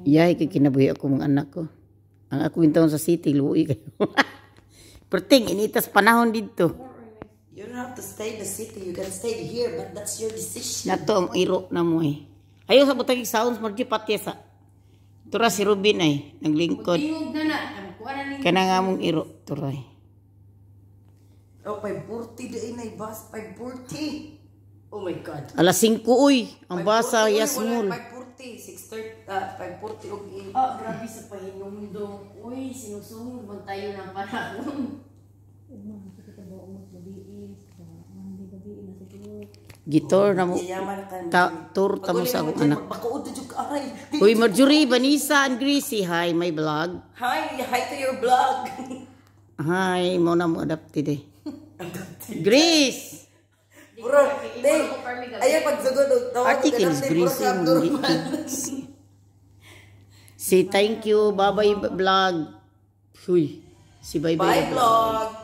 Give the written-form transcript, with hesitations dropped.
Yay, kay kinabuhi ako mga anak ko. Ang ako intawon sa city, luwi kayo. Perting, initas panahon dito. You don't have to stay in the city. You can stay here, but that's your decision. Nato ang iro na mo eh. Ayaw sa butang sounds, margi patyesa. Tura si Rubin ay, naglingkod. Kana nga mong iro, turay. Oh, 5:40 din ay bus. 5:40. Oh my God. Alas 5 uy, ang basa Yasmul. 5:40, 6:30, 5:40 og Grabe sa pahinumdong. Uy, sinusungod man tayo ng panahon. Gitor na mo. Tour ta mo sa akong anak. Bakaod jud ka aray. Uy, Marjorie, Vanessa, and Gracie. Hi, my vlog. Hi to your vlog. Hi, mo na mo adapted eh. Grace! Bro, ayaw pagsugod og tawag. Articles, Grace yung Say thank you, bye-bye vlog. Huy, si bye-bye Bye vlog.